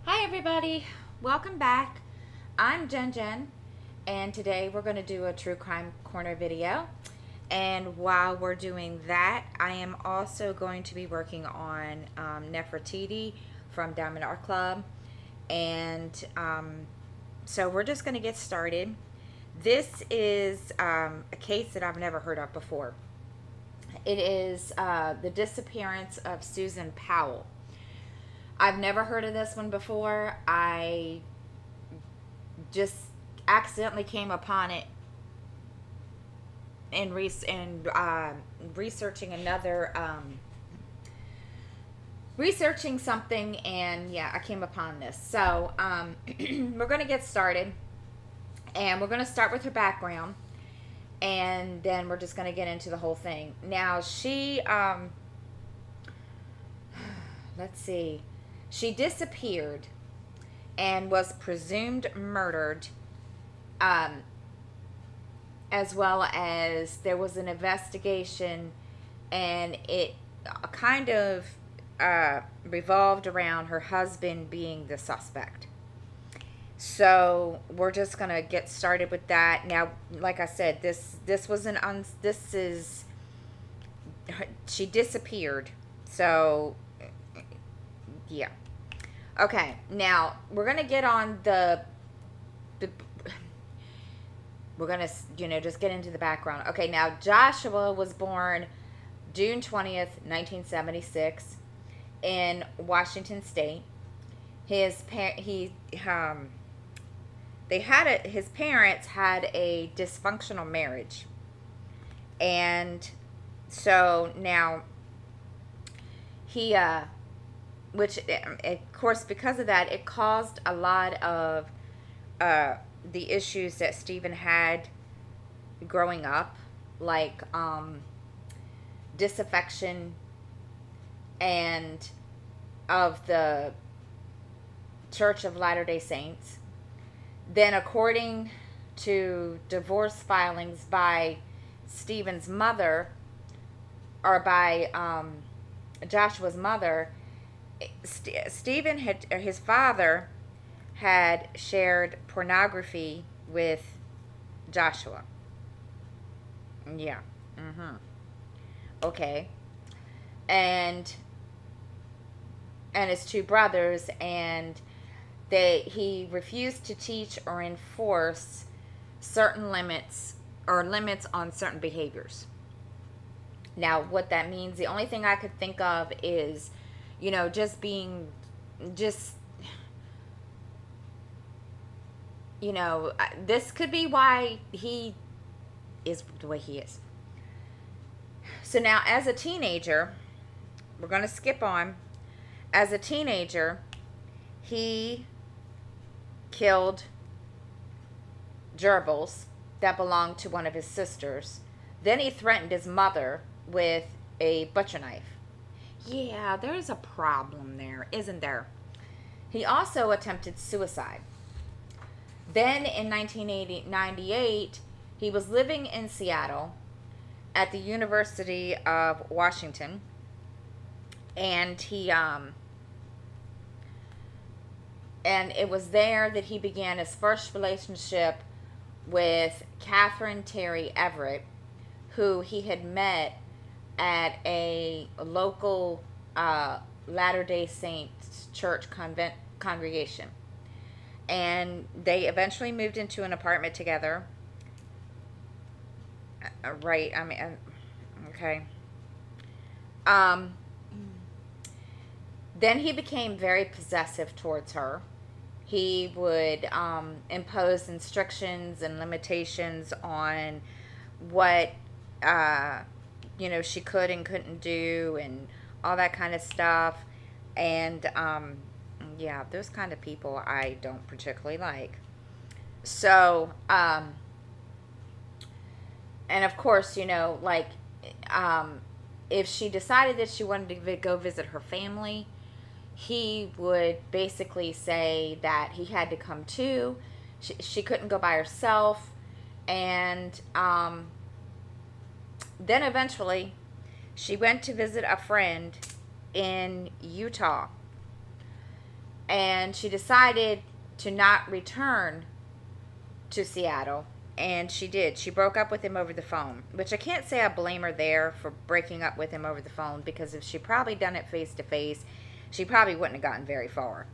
Hi everybody, welcome back. I'm Jen, and today we're going to do a True Crime Corner video. And while we're doing that, I am also going to be working on Nefertiti from Diamond Art Club. And so we're just going to get started. This is a case that I've never heard of before. It is the disappearance of Susan Powell. I've never heard of this one before. I just accidentally came upon it in researching researching something, and yeah, I came upon this. So we're going to get started, and we're going to start with her background, and then we're just going to get into the whole thing. Now, she, let's see, she disappeared and was presumed murdered, as well as there was an investigation, and it kind of revolved around her husband being the suspect. So we're just gonna get started with that. Now, like I said, she disappeared. So yeah. Okay, now we're gonna get on we're gonna, just get into the background. Okay, now Joshua was born June 20th, 1976 in Washington State. His parents had a dysfunctional marriage. And so now he which, of course, because of that, it caused a lot of the issues that Stephen had growing up, like disaffection and of the Church of Latter-day Saints. Then, according to divorce filings by Stephen's mother, or by Joshua's mother, Stephen his father had shared pornography with Joshua. Yeah. Okay. And his two brothers, and he refused to teach or enforce certain limits on certain behaviors. Now, what that means, the only thing I could think of is, this could be why he is the way he is. So now, as a teenager, we're going to skip on. As a teenager, he killed gerbils that belonged to one of his sisters. Then he threatened his mother with a butcher knife. Yeah, there's a problem there, isn't there? He also attempted suicide. Then in 1998, he was living in Seattle at the University of Washington, and and it was there that he began his first relationship with Catherine Terry Everett, who he had met at a local Latter-day Saints church congregation. And they eventually moved into an apartment together. Right, I mean, okay. Then he became very possessive towards her. He would impose instructions and limitations on what she could and couldn't do, and all that kind of stuff. And yeah, those kind of people I don't particularly like. So and of course, if she decided that she wanted to go visit her family, he would basically say that he had to come too. She couldn't go by herself. And then eventually she went to visit a friend in Utah. And she decided to not return to Seattle. And she did. She broke up with him over the phone, which I can't say I blame her there for breaking up with him over the phone, because if she probably done it face to face, she probably wouldn't have gotten very far.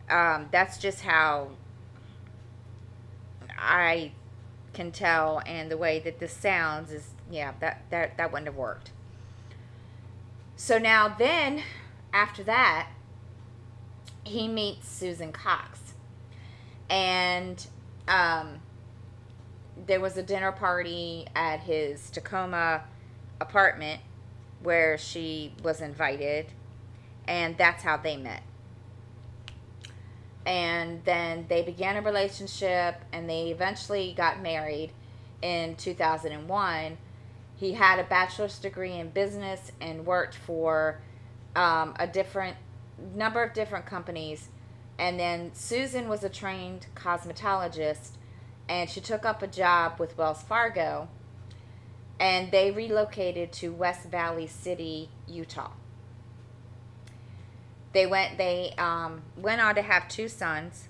That's just how I can tell, and the way that this sounds is, yeah, that wouldn't have worked. So now then, after that, he meets Susan Cox, and there was a dinner party at his Tacoma apartment where she was invited, and that's how they met. And then they began a relationship, and they eventually got married in 2001. He had a bachelor's degree in business and worked for a different number of different companies. And then Susan was a trained cosmetologist, and she took up a job with Wells Fargo, and they relocated to West Valley City, Utah. They went on to have 2 sons,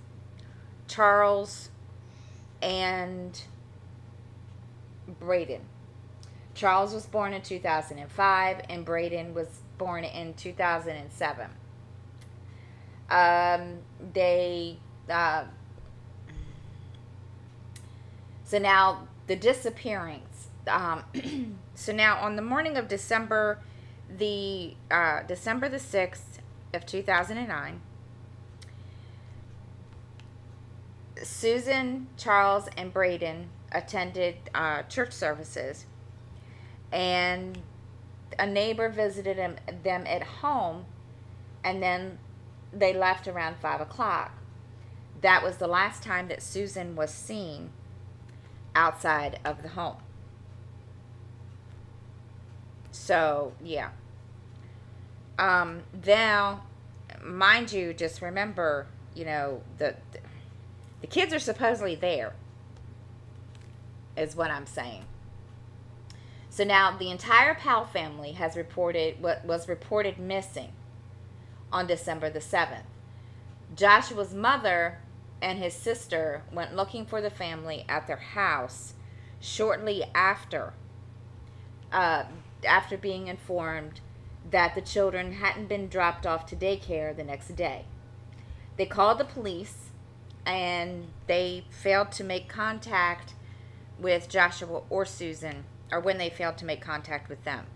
Charles and Braden. Charles was born in 2005, and Braden was born in 2007. So now the disappearance. So now on the morning of December the 6th of 2009, Susan, Charles, and Braden attended church services, and a neighbor visited them at home, and then they left around 5 o'clock. That was the last time that Susan was seen outside of the home. So, yeah. Now, mind you, just remember, you know, the kids are supposedly there, is what I'm saying. So now the entire Powell family has was reported missing on December the 7th. Joshua's mother and his sister went looking for the family at their house shortly after being informed that the children hadn't been dropped off to daycare the next day. They called the police, and they failed to make contact with Joshua or Susan, or when they failed to make contact with them.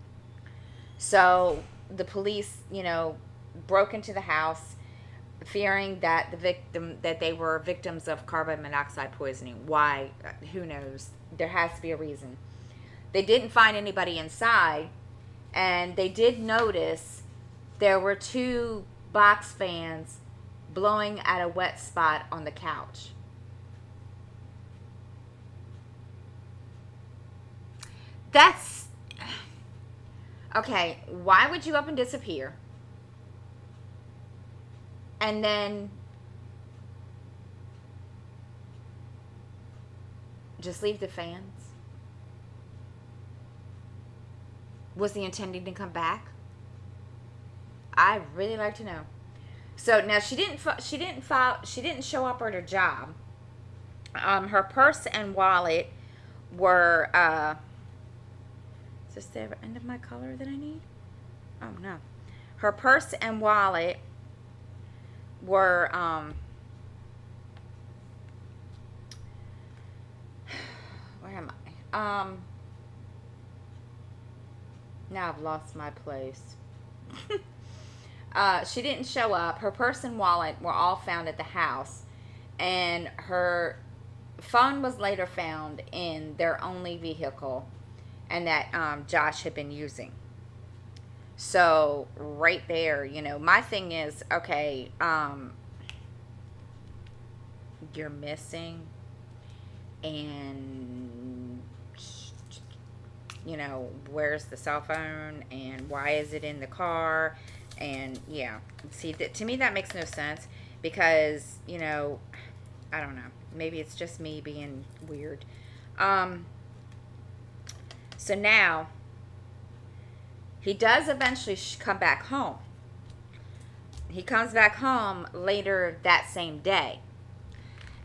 So the police, you know, broke into the house, fearing that they were victims of carbon monoxide poisoning. Why? Who knows? There has to be a reason. They didn't find anybody inside, and they did notice there were 2 box fans blowing at a wet spot on the couch. That's okay. Why would you up and disappear, and then just leave the fans? Was he intending to come back? I'd really like to know. So now she didn't show up at her job. Her purse and wallet were is this the end of my color that I need? Oh no. Her purse and wallet were where am I? Now I've lost my place. She didn't show up. Her purse and wallet were all found at the house, and her phone was later found in their only vehicle, and that Josh had been using. So right there, you know, my thing is, okay, you're missing, and you know, where's the cell phone, and why is it in the car? And yeah, see, to me that makes no sense, because, you know, I don't know, maybe it's just me being weird. So now he does eventually come back home, he comes back home later that same day,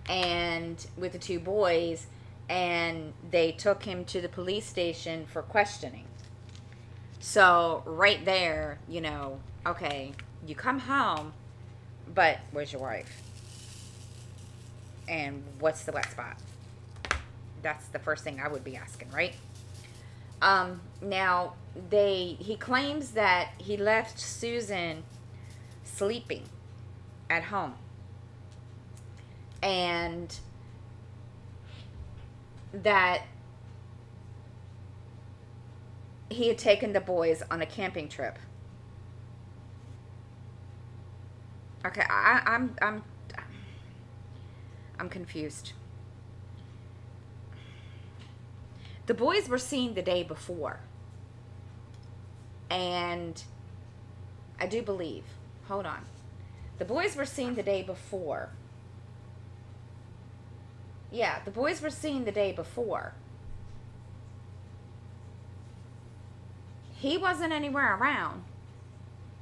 and with the two boys, and they took him to the police station for questioning. So right there, you know, okay, you come home, but where's your wife? And what's the wet spot? That's the first thing I would be asking, right? Now, he claims that he left Susan sleeping at home. And that he had taken the boys on a camping trip. Okay, I'm confused. The boys were seen the day before. And I do believe, hold on. The boys were seen the day before. Yeah, the boys were seen the day before. He wasn't anywhere around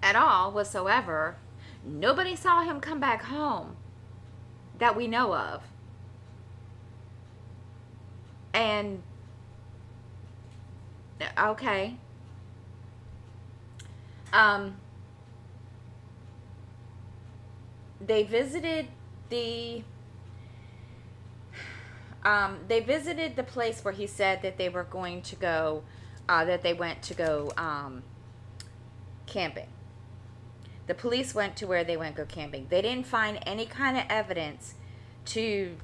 at all whatsoever. Nobody saw him come back home that we know of. And okay. They visited the place where he said that they were going to go, that they went to go camping. The police went to where they went to go camping. They didn't find any kind of evidence to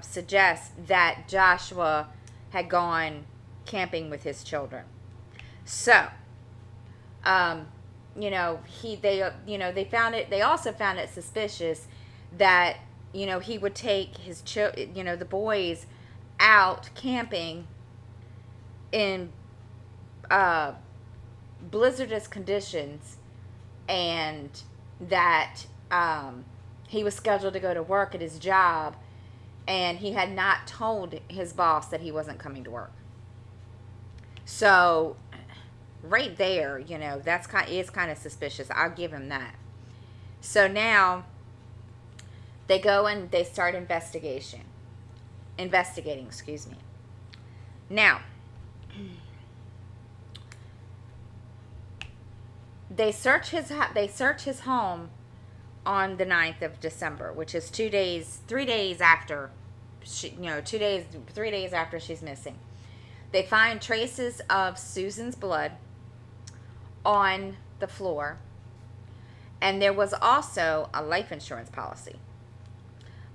suggest that Joshua had gone camping with his children. So, they found it. They also found it suspicious that he would take his the boys out camping in blizzardous conditions, and that he was scheduled to go to work at his job, and he had not told his boss that he wasn't coming to work. So right there, that's kind of suspicious. I'll give him that. So now they go and they start investigating, excuse me. Now, they search his home on the 9th of December, which is 3 days after three days after she's missing. They find traces of Susan's blood on the floor, and there was also a life insurance policy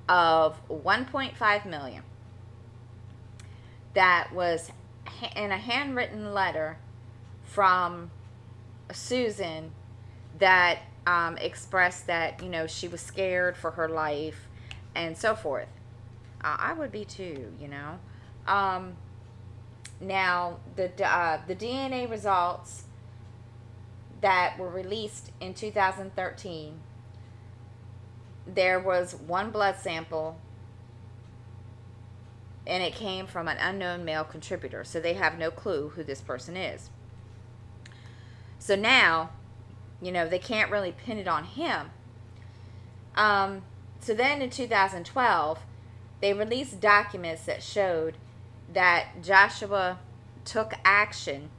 of $1.5 million that was in a handwritten letter from Susan that expressed that she was scared for her life and so forth. I would be too. Now the DNA results that were released in 2013, there was one blood sample, and it came from an unknown male contributor. So they have no clue who this person is. So now, they can't really pin it on him. So then in 2012, they released documents that showed that Joshua took action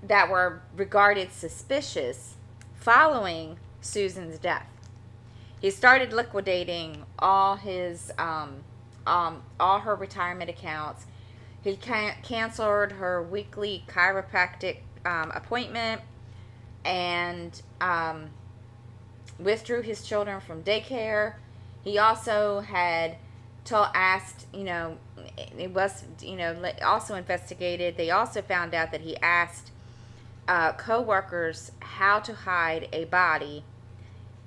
that were regarded suspicious following Susan's death. He started liquidating all her retirement accounts. He canceled her weekly chiropractic appointment, and withdrew his children from daycare. He also had also investigated. They also found out that he asked co-workers how to hide a body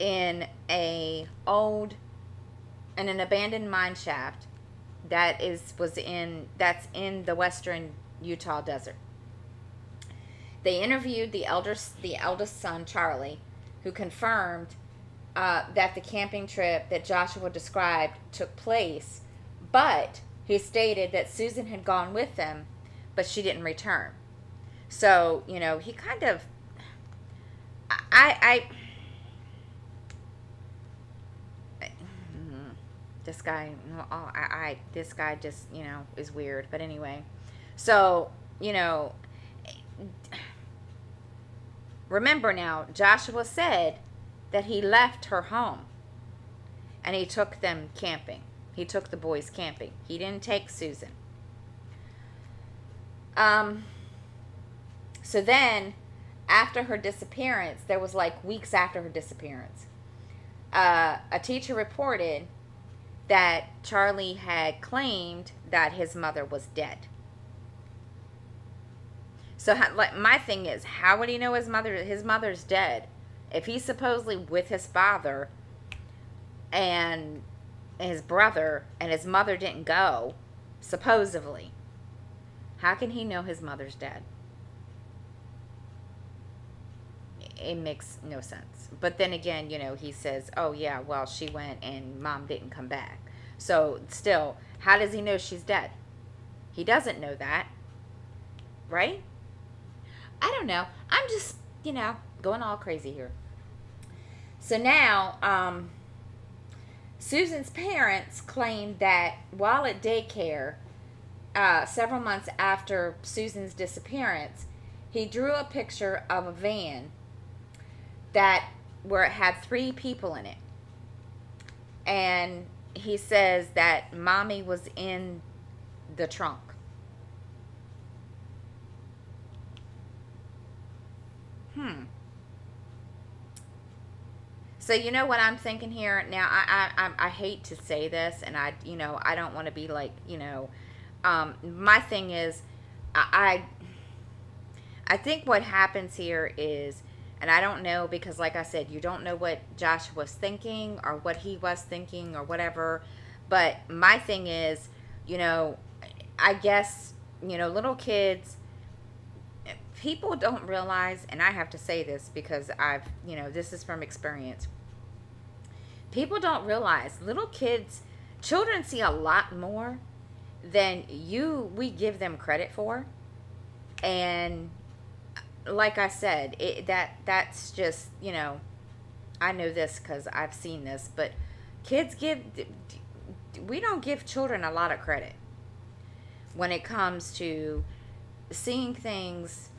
in an abandoned mine shaft that's in the western Utah desert. They interviewed the eldest son, Charlie, who confirmed that the camping trip that Joshua described took place, but he stated that Susan had gone with them, but she didn't return. So, he kind of I this guy, this guy just, is weird. But anyway, so, remember now, Joshua said that he left her home and he took them camping. He took the boys camping. He didn't take Susan. So then, after her disappearance, there was like weeks after her disappearance, a teacher reported that Charlie had claimed that his mother was dead. So, like, my thing is, how would he know his mother's dead if he's supposedly with his father and his brother, and his mother didn't go, supposedly? How can he know his mother's dead? It makes no sense. But then again, he says, oh yeah, well, she went and mom didn't come back. So still, how does he know she's dead? He doesn't know that, right? I don't know. I'm just, going all crazy here. So now, Susan's parents claimed that while at daycare, several months after Susan's disappearance, he drew a picture of a van where it had 3 people in it. And he says that mommy was in the trunk. So you know what I'm thinking here? Now, I hate to say this, and I don't want to be like, my thing is, I think what happens here is, and I don't know, because like I said, you don't know what Josh was thinking or what he was thinking or whatever. But my thing is, I guess, little kids, people don't realize, and I have to say this because this is from experience. People don't realize children see a lot more than we give them credit for. And like I said, that's just, I know this because I've seen this, but we don't give children a lot of credit when it comes to seeing things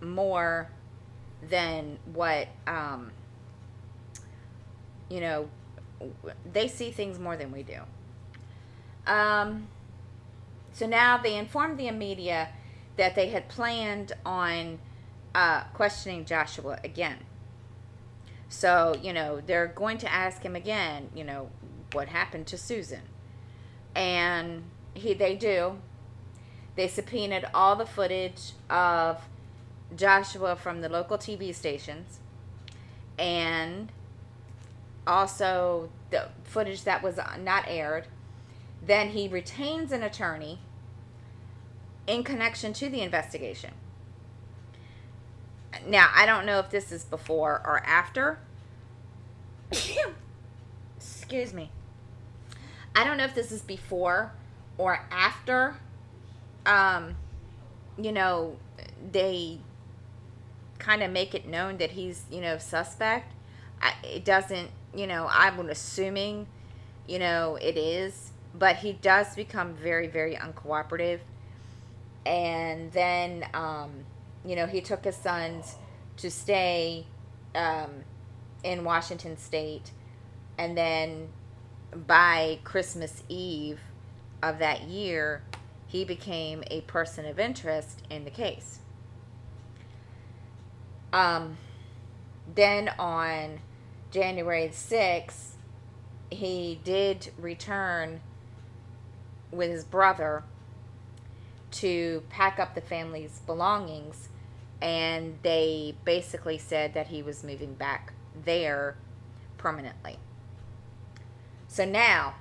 more than what, they see things more than we do. So now they informed the media that they had planned on questioning Joshua again. So, they're going to ask him again, what happened to Susan? And they do. They subpoenaed all the footage of Joshua from the local TV stations, and also the footage that was not aired. Then he retains an attorney in connection to the investigation. Now, I don't know if this is before or after. Excuse me. I don't know if this is before or after, they kind of make it known that he's, suspect. It doesn't, I'm assuming, it is. But he does become very, very uncooperative. And then, he took his sons to stay in Washington State. And then by Christmas Eve of that year, he became a person of interest in the case. Then on January 6th, he did return with his brother to pack up the family's belongings, and they basically said that he was moving back there permanently. So now,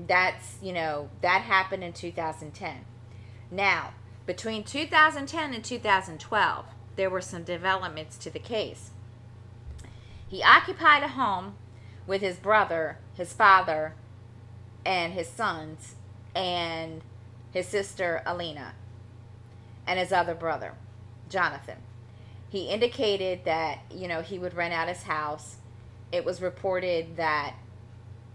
that's, that happened in 2010. Now, between 2010 and 2012, there were some developments to the case. He occupied a home with his brother, his father, and his sons, and his sister, Alina, and his other brother, Jonathan. He indicated that, he would rent out his house. It was reported that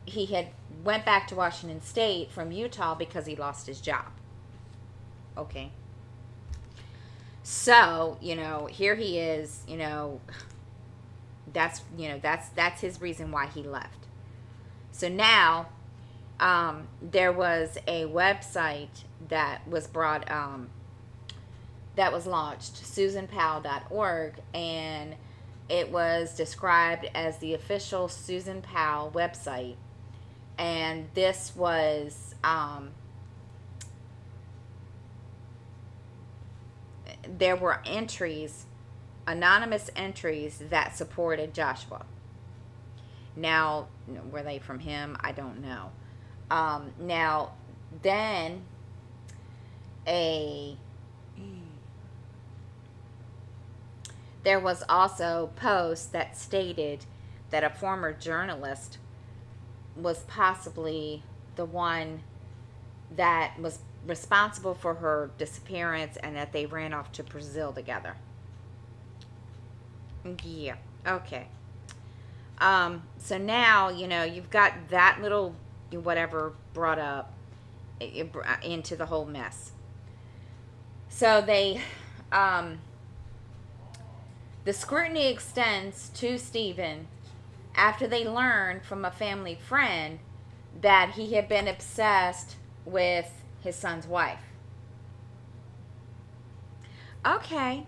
he had went back to Washington State from Utah because he lost his job. Okay. So, here he is, that's his reason why he left. So now, there was a website that was that was launched, susanpowell.org, and it was described as the official Susan Powell website. And this was, there were entries, anonymous entries that supported Joshua. Now, were they from him? I don't know. Now, then there was also posts that stated that a former journalist was possibly the one that was responsible for her disappearance, and that they ran off to Brazil together. Yeah, okay. So now, you've got that little whatever brought up into the whole mess. So they, the scrutiny extends to Stephen after they learned from a family friend that he had been obsessed with his son's wife. Okay.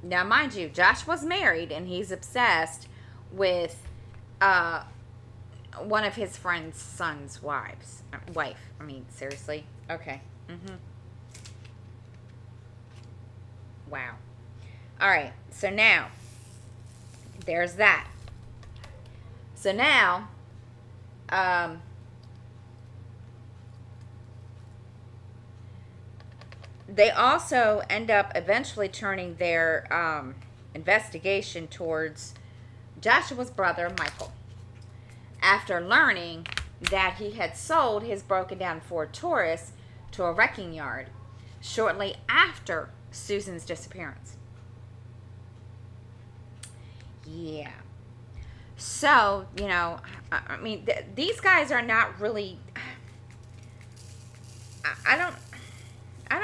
Now, mind you, Josh was married, and he's obsessed with one of his friend's son's wife. I mean, seriously? Okay. Wow. All right. So now, there's that. So now, they also end up eventually turning their investigation towards Joshua's brother, Michael, after learning that he had sold his broken down Ford Taurus to a wrecking yard shortly after Susan's disappearance. Yeah. So, I mean, these guys are not really, I don't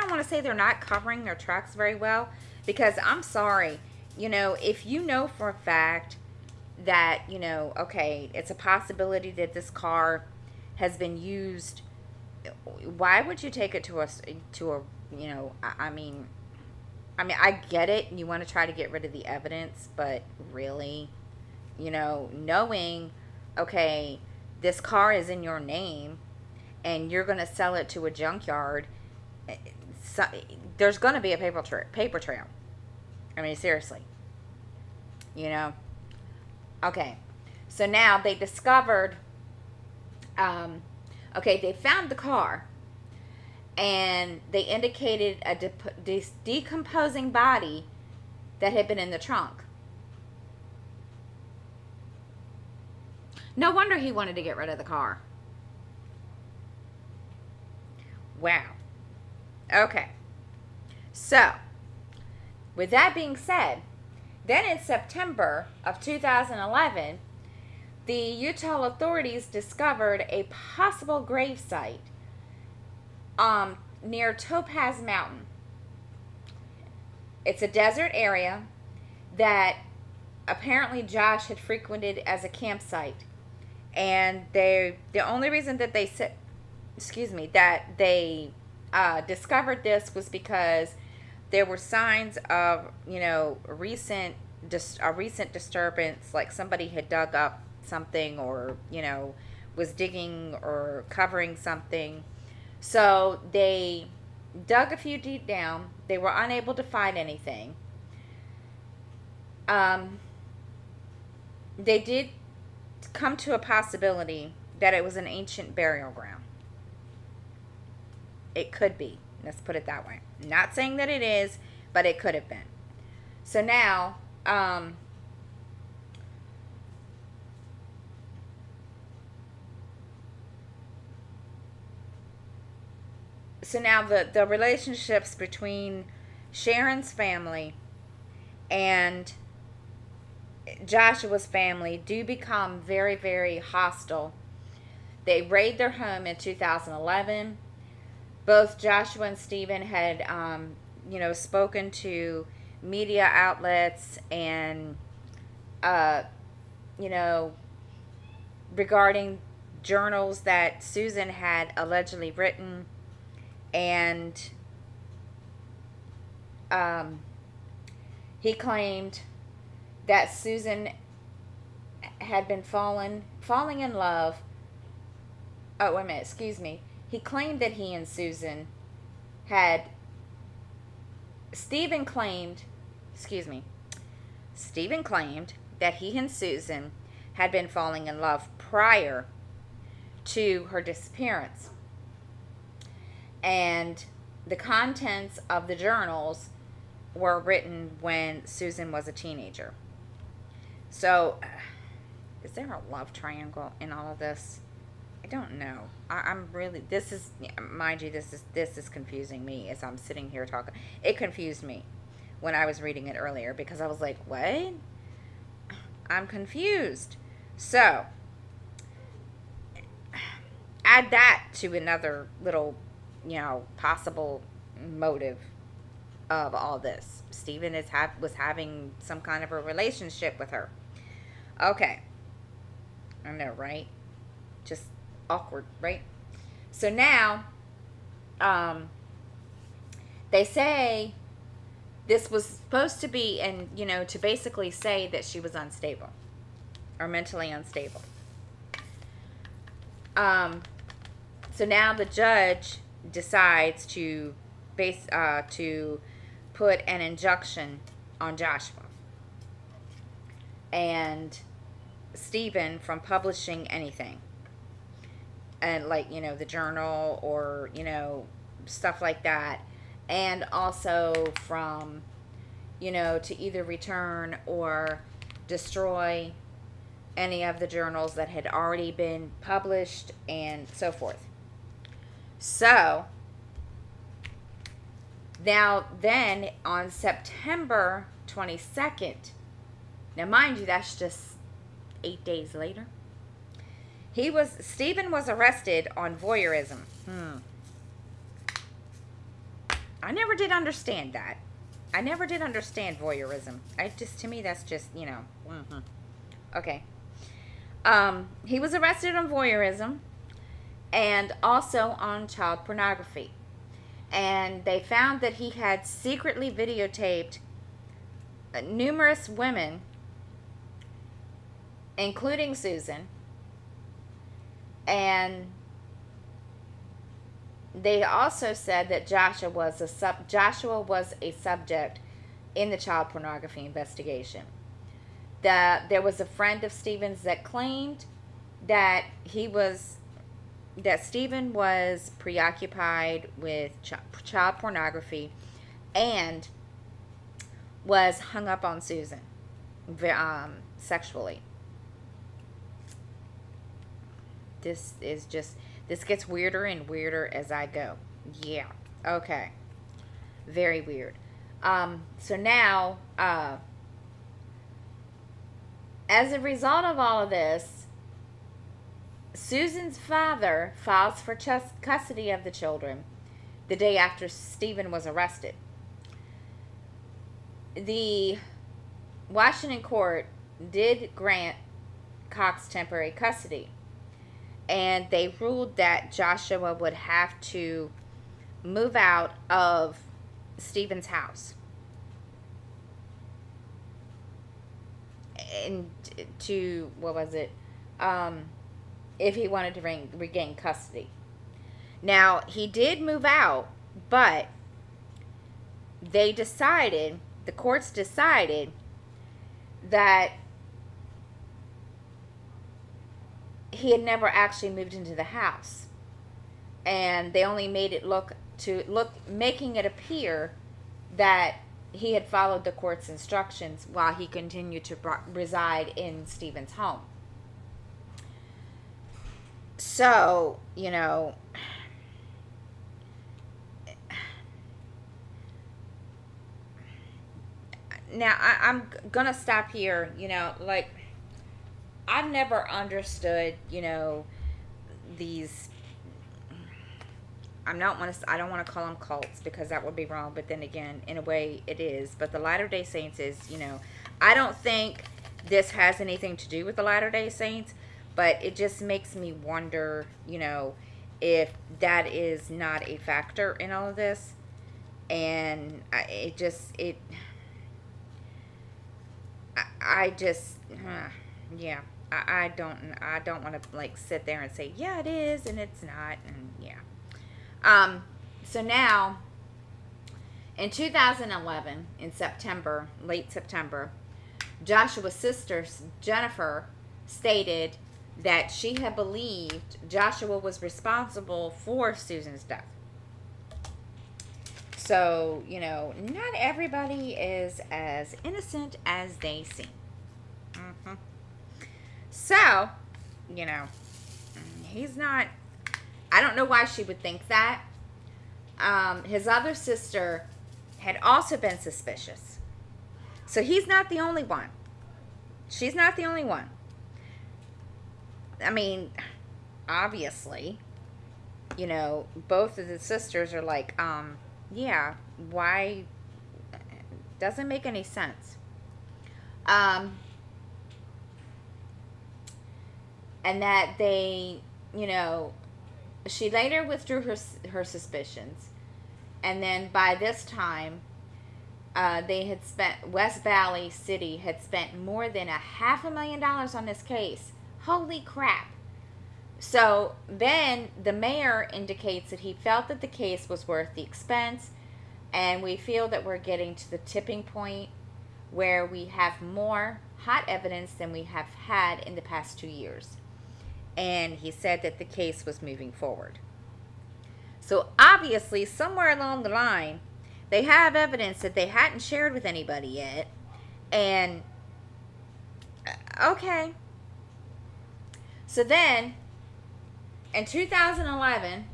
want to say they're not covering their tracks very well, because I'm sorry, if you know for a fact that, okay, it's a possibility that this car has been used, why would you take it to a I mean, I get it, you want to try to get rid of the evidence, but really, knowing, okay, this car is in your name, and you're going to sell it to a junkyard, so, there's going to be a paper trail. I mean, seriously. Okay. So now they discovered, okay, they found the car, and they indicated a decomposing body that had been in the trunk. No wonder he wanted to get rid of the car. Wow. Okay. So, with that being said, then in September of 2011, the Utah authorities discovered a possible gravesite near Topaz Mountain. It's a desert area that apparently Josh had frequented as a campsite. And the only reason that they said, that they discovered this was because there were signs of, a recent disturbance, like somebody had dug up something, or, was digging or covering something. So they dug a few deep down. They were unable to find anything. They did come to a possibility that it was an ancient burial ground. It could be. Let's put it that way. Not saying that it is, but it could have been. So now, the relationships between Sharon's family and Joshua's family do become very, very hostile. They raid their home in 2011. Both Joshua and Stephen had, spoken to media outlets and, you know, regarding journals that Susan had allegedly written. And he claimed that Susan had been falling in love. Oh, wait a minute, excuse me. He claimed that he and Susan had, Stephen claimed that he and Susan had been falling in love prior to her disappearance. And the contents of the journals were written when Susan was a teenager. So, is there a love triangle in all of this? I don't know. I'm really, this is, mind you, this is confusing me as I'm sitting here talking. It confused me when I was reading it earlier because I was like, what? I'm confused. So, add that to another little, possible motive of all this. Stephen was having some kind of a relationship with her. Okay. I know, right? Just awkward, right? So now, they say this was supposed to be, and to basically say that she was unstable or mentally unstable. So now the judge decides to put an injunction on Joshua and Stephen from publishing anything. And the journal or, stuff like that. And also from, to either return or destroy any of the journals that had already been published and so forth. So, now then on September 22nd, now mind you, that's just 8 days later, Stephen was arrested on voyeurism. I never did understand that. I never did understand voyeurism. To me, that's just, Okay. He was arrested on voyeurism and also on child pornography. And they found that he had secretly videotaped numerous women, including Susan. And they also said that Joshua was a subject in the child pornography investigation. There was a friend of Stephen's that claimed that Stephen was preoccupied with child pornography and was hung up on Susan sexually. This gets weirder and weirder as I go. Yeah. Okay. Very weird. So now, as a result of all of this, Susan's father files for custody of the children the day after Stephen was arrested. The Washington court did grant Cox temporary custody, and they ruled that Joshua would have to move out of Stephen's house and to, if he wanted to regain custody. Now, he did move out, but the courts decided that he had never actually moved into the house. And they only made it making it appear that he had followed the court's instructions while he continued to reside in Stephen's home. So, now I'm gonna stop here. You know, like, I've never understood, you know, these. I don't want to call them cults, because that would be wrong. But then again, in a way, it is. But the Latter-day Saints is, you know, I don't think this has anything to do with the Latter-day Saints, but it just makes me wonder, you know, if that is not a factor in all of this. And I just yeah, I don't want to, like, sit there and say, yeah, it is, and it's not, and yeah. So now, in 2011, in September, late September, Joshua's sister, Jennifer, stated that she had believed Joshua was responsible for Susan's death. So, you know, not everybody is as innocent as they seem. So, you know, he's not, I don't know why she would think that. His other sister had also been suspicious. So he's not the only one. She's not the only one. I mean, obviously, you know, both of the sisters are like, yeah, why? Doesn't make any sense. And that they, you know, she later withdrew her suspicions. And then by this time, they had spent, West Valley City had spent more than $500,000 on this case. Holy crap. So then the mayor indicates that he felt that the case was worth the expense, and we feel that we're getting to the tipping point where we have more hot evidence than we have had in the past 2 years. And he said that the case was moving forward. So obviously, somewhere along the line, they have evidence that they hadn't shared with anybody yet. And, okay. So then, in 2011,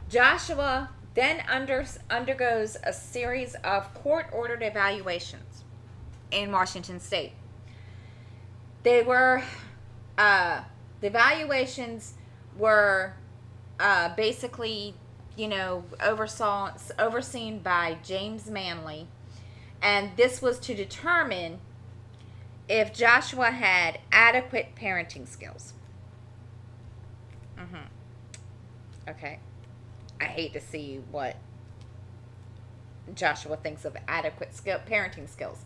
Joshua then undergoes a series of court-ordered evaluations in Washington State. They were, the evaluations were basically, you know, overseen by James Manley. And this was to determine if Joshua had adequate parenting skills. Okay. I hate to see what Joshua thinks of adequate parenting skills.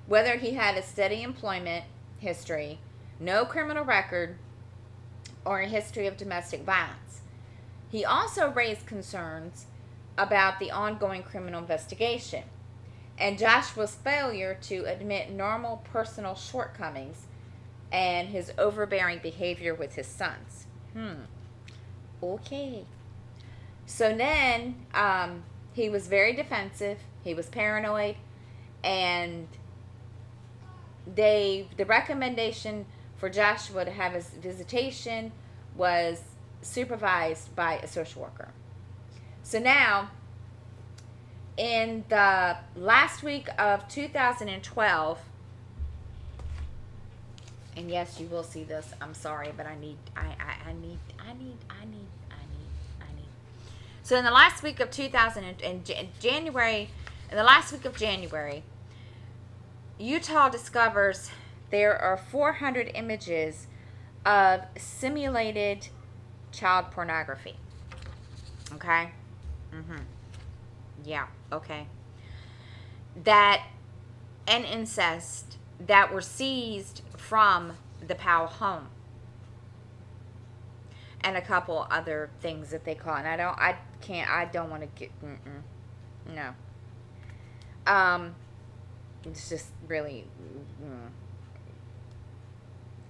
Whether he had a steady employment history, no criminal record, or a history of domestic violence. He also raised concerns about the ongoing criminal investigation and Joshua's failure to admit normal personal shortcomings and his overbearing behavior with his sons. Okay. So then, he was very defensive. He was paranoid. And the recommendation for Joshua to have his visitation was supervised by a social worker. So now, in the last week of 2012, and yes, you will see this. I'm sorry, but I need. So in the last week of January, Utah discovers there are 400 images of simulated child pornography. Okay? Yeah, okay. And incest that were seized from the Powell home. And a couple other things that they call. And I don't want to get, no. It's just really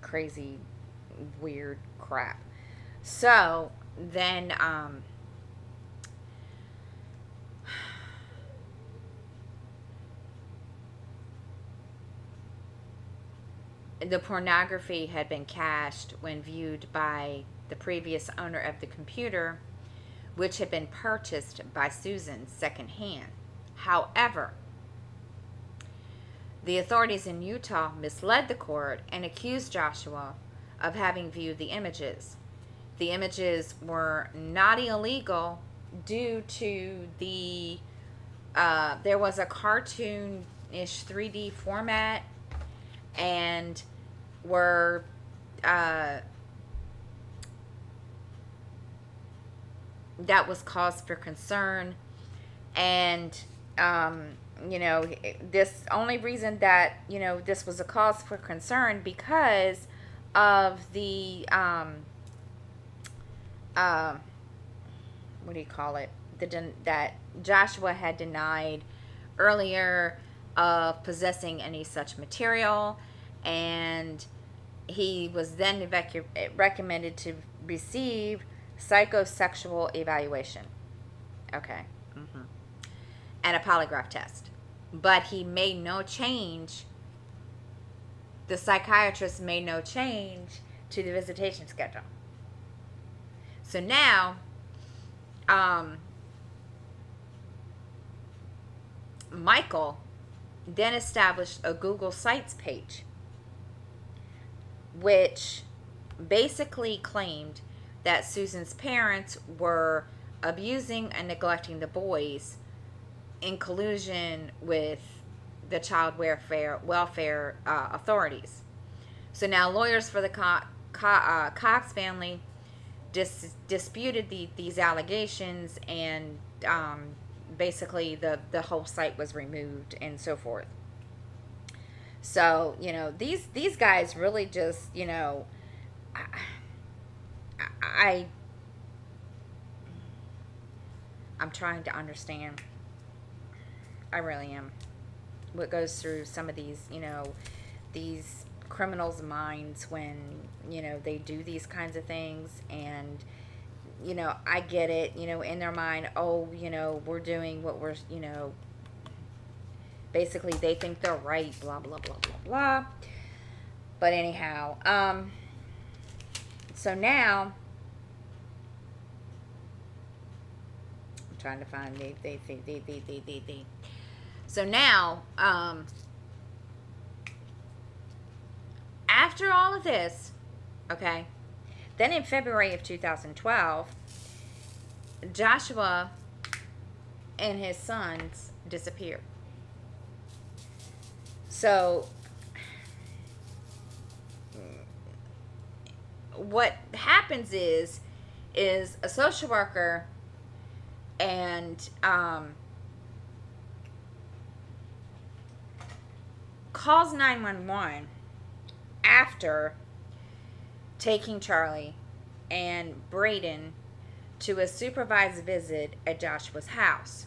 crazy, weird crap. So, then, the pornography had been cached when viewed by the previous owner of the computer, which had been purchased by Susan secondhand. However, The authorities in Utah misled the court and accused Joshua of having viewed the images. The images were not illegal due to the there was a cartoon-ish 3D format, and were that was cause for concern. And you know, this only reason that, you know, this was a cause for concern because of the what do you call it, that Joshua had denied earlier of possessing any such material, and he was then recommended to receive psychosexual evaluation, okay, and a polygraph test. But he made no change, the psychiatrist made no change to the visitation schedule. So now Michael then established a Google Sites page, which basically claimed that Susan's parents were abusing and neglecting the boys in collusion with the child welfare authorities. So now lawyers for the Cox family disputed these allegations, and basically the whole site was removed and so forth. So, you know, these guys really just, you know, I'm trying to understand. I really am. What goes through some of these, you know, these criminals' minds when, you know, they do these kinds of things. And, you know, I get it, you know, in their mind, oh, you know, we're doing what we're, you know, basically they think they're right, blah, blah, blah, blah, blah. But anyhow, so now, I'm trying to find so now, after all of this, okay, then in February of 2012, Joshua and his sons disappeared. So what happens is a social worker and calls 911 after taking Charlie and Braden to a supervised visit at Joshua's house.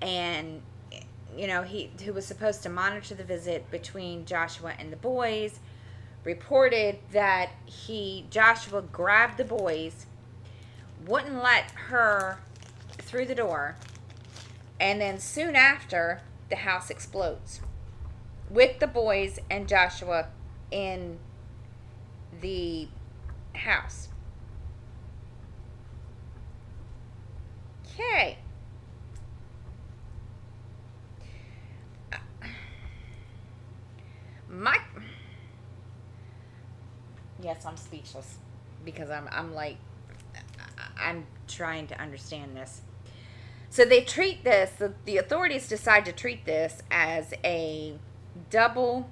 And, you know, who was supposed to monitor the visit between Joshua and the boys, reported that Joshua grabbed the boys, wouldn't let her through the door, and then soon after, the house explodes with the boys and Joshua in the house. Okay. Yes, I'm speechless because I'm like, I'm trying to understand this. So they treat this, the authorities decide to treat this as a double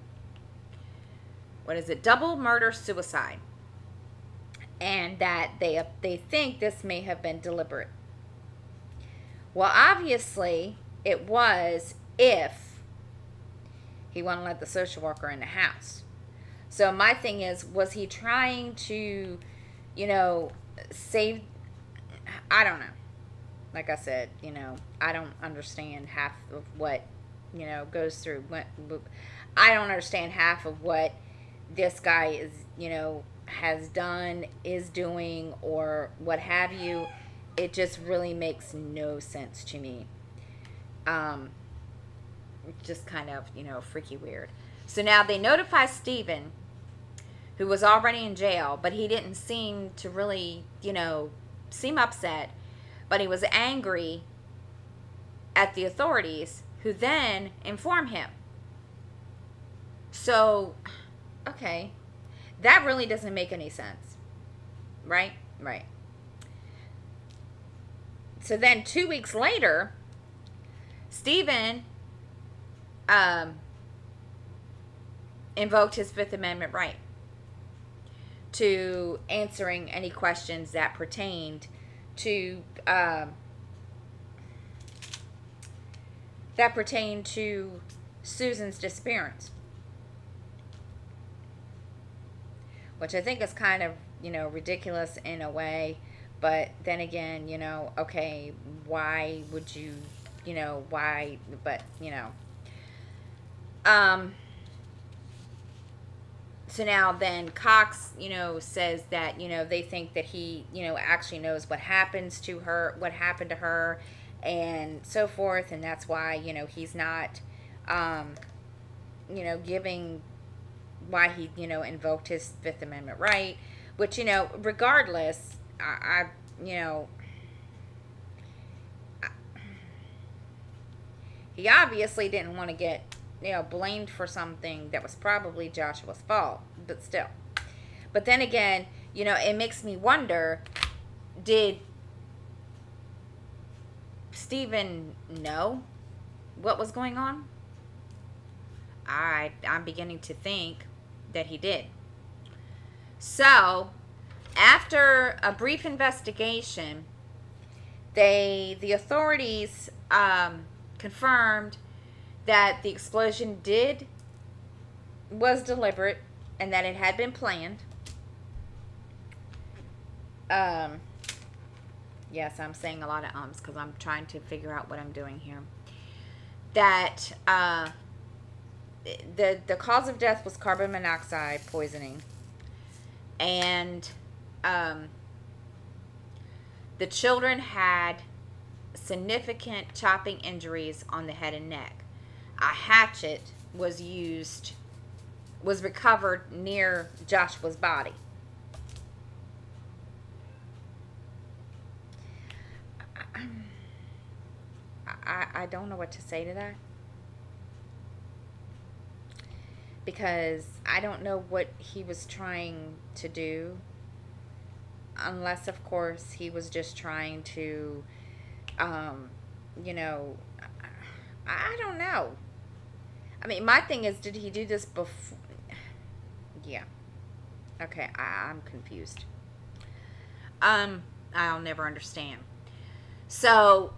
murder suicide, and that they think this may have been deliberate. Well, obviously it was, if he wouldn't let the social worker in the house. So my thing is, was he trying to, you know, save, I don't know. Like I said, you know, I don't understand half of what, you know, goes through. I don't understand half of what this guy is, you know, has done, is doing, or what have you. It just really makes no sense to me. Just kind of, you know, freaky weird. So now they notify Stephen, who was already in jail, but he didn't seem to really, you know, seem upset. But he was angry at the authorities, who then inform him So, okay, that really doesn't make any sense, right? Right. So then 2 weeks later, Stephen invoked his Fifth Amendment right to answering any questions that pertained to Susan's disappearance, which I think is kind of, ridiculous in a way. But then again, okay, why would you, why, but, so now then Cox, says that, they think that he, actually knows what happened to her and so forth. And that's why, he's not, giving why he, invoked his Fifth Amendment right, which, regardless, he obviously didn't want to get, blamed for something that was probably Joshua's fault, but still. But then again, it makes me wonder, did Stephen know what was going on? I'm beginning to think that he did. So, after a brief investigation, the authorities confirmed that the explosion was deliberate and that it had been planned. Yes, I'm saying a lot of ums because I'm trying to figure out what I'm doing here. That the cause of death was carbon monoxide poisoning, and the children had significant chopping injuries on the head and neck. A hatchet was recovered near Joshua's body. I don't know what to say to that, because I don't know what he was trying to do, unless of course he was just trying to I don't know. I mean, my thing is, did he do this before? Yeah. Okay, I'm confused. I'll never understand. So,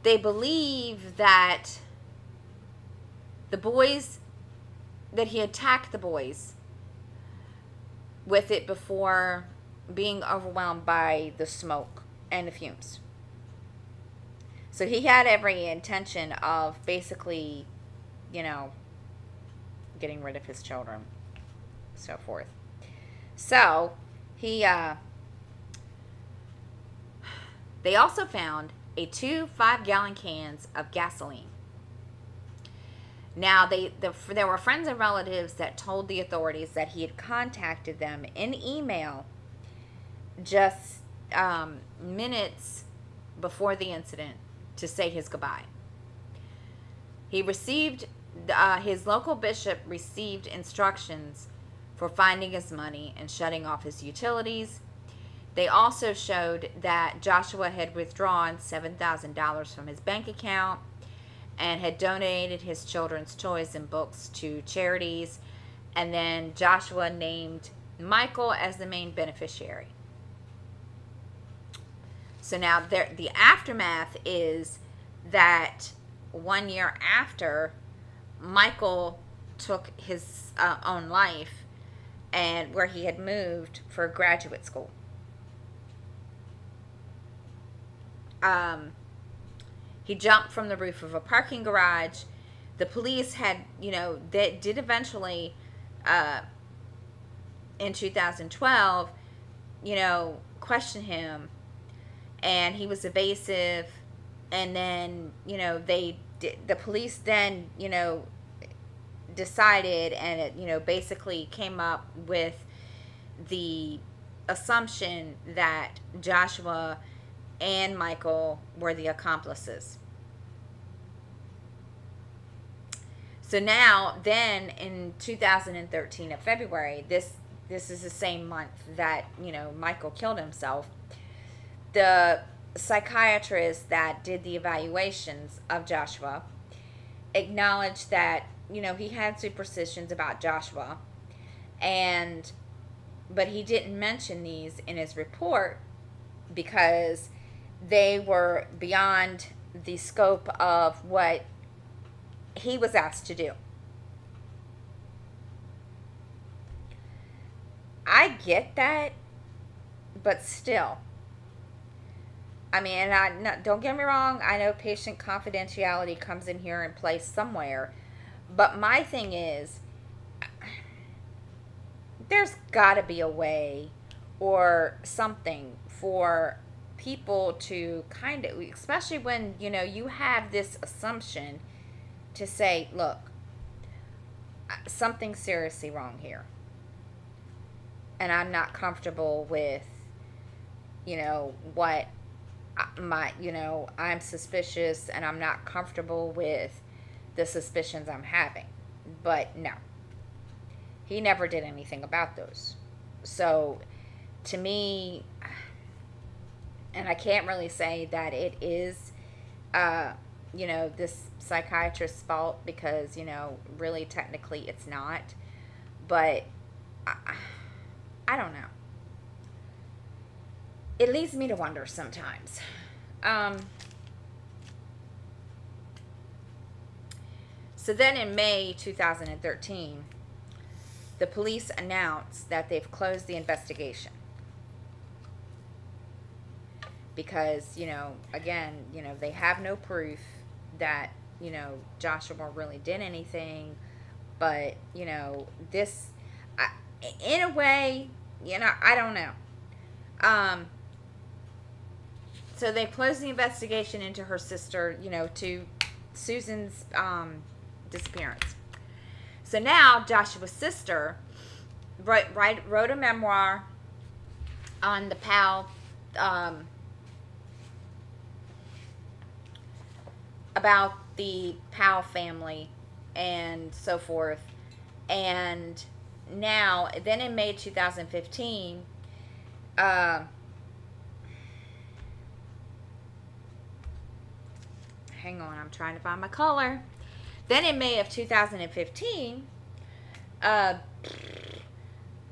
they believe that that he attacked the boys with it before being overwhelmed by the smoke and the fumes. So he had every intention of basically, getting rid of his children, so forth. So they also found 2 5-gallon cans of gasoline. Now, there were friends and relatives that told the authorities that he had contacted them in email just minutes before the incident to say his goodbye. He received, his local bishop received instructions for finding his money and shutting off his utilities. They also showed that Joshua had withdrawn $7,000 from his bank account and had donated his children's toys and books to charities. And then Joshua named Michael as the main beneficiary. So now the aftermath is that 1 year after, Michael took his own life, and where he had moved for graduate school. He jumped from the roof of a parking garage. The police had, they did eventually, in 2012, question him, and he was evasive. And then, the police then, decided, and it, basically came up with the assumption that Joshua and Michael were the accomplices. So now, then in 2013 of February, this is the same month that, you know, Michael killed himself. The psychiatrist that did the evaluations of Joshua acknowledged that, you know, he had superstitions about Joshua, but he didn't mention these in his report because they were beyond the scope of what he was asked to do. I get that, but still. I mean, don't get me wrong, I know patient confidentiality comes in here and plays somewhere, but my thing is, there's got to be a way or something for people to kind of, especially when, you know, you have this assumption to say, look, something's seriously wrong here. And I'm not comfortable with, you know, what you know, I'm suspicious and I'm not comfortable with the suspicions I'm having. But no, he never did anything about those. So to me, and I can't really say that it is, you know, this psychiatrist's fault because, you know, really technically it's not. But I don't know. It leads me to wonder sometimes. So then in May 2013, the police announced that they've closed the investigation. Because, you know, again, you know, they have no proof that, you know, Joshua really did anything. But, you know, this, in a way, you know, I don't know. So they closed the investigation into her sister, you know, to Susan's disappearance. So now Joshua's sister wrote a memoir on the Powell, about the Powell family and so forth. And now, then in May 2015, hang on, I'm trying to find my color. Then in May of 2015,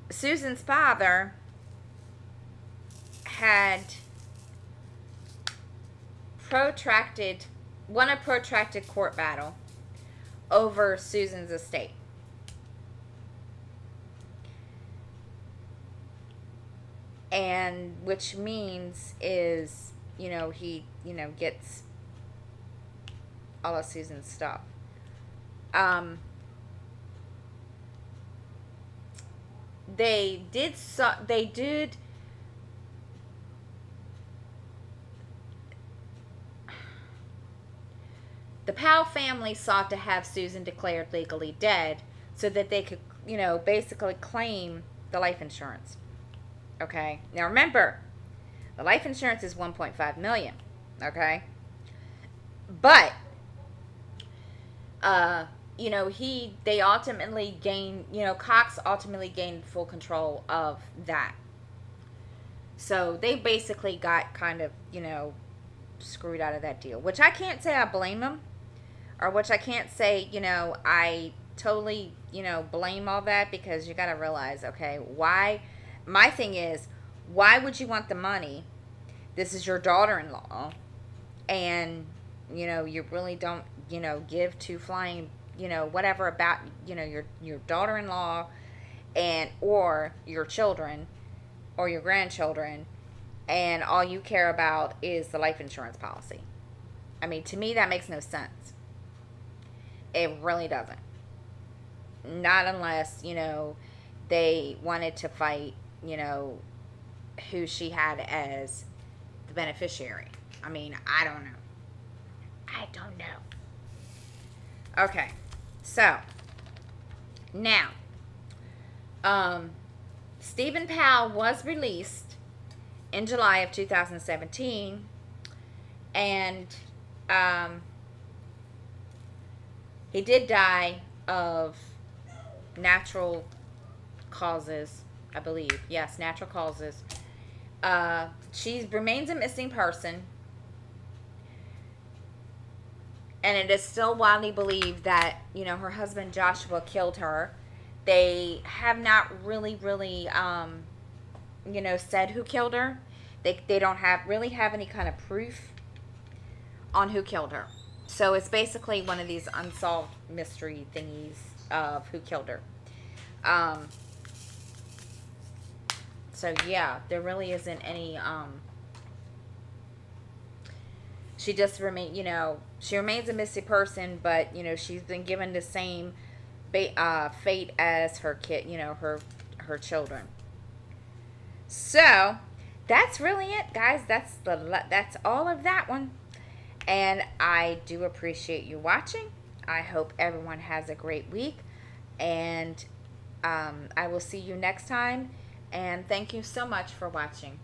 Susan's father had won a protracted court battle over Susan's estate. And which means is, you know, he, you know, gets all of Susan's stuff. They did the Powell family sought to have Susan declared legally dead so that they could, you know, basically claim the life insurance. Okay, now remember, the life insurance is $1.5 million. Okay, but you know, they ultimately gained, you know, Cox ultimately gained full control of that. So they basically got kind of, you know, screwed out of that deal, which I can't say I blame them, or which I can't say, you know, I totally, you know, blame all that, because you got to realize, okay, why, my thing is, why would you want the money? This is your daughter-in-law, and, you know, you really don't, you know, give to flying, you know, whatever about, you know, your daughter-in-law and or your children or your grandchildren, and all you care about is the life insurance policy. I mean, to me, that makes no sense. It really doesn't. Not unless, you know, they wanted to fight, you know, who she had as the beneficiary. I mean, I don't know. I don't know. Okay. So, now, Stephen Powell was released in July of 2017, and he did die of natural causes, I believe. Yes, natural causes. She remains a missing person, and it is still widely believed that, you know, her husband Joshua killed her. They have not really, you know, said who killed her. They don't really have any kind of proof on who killed her. So it's basically one of these unsolved mystery thingies of who killed her. So yeah, there really isn't any, she just you know, she remains a missing person, but, you know, she's been given the same fate as her kid, you know, her children. So that's really it, guys. That's all of that one. And I do appreciate you watching. I hope everyone has a great week, and I will see you next time. And thank you so much for watching.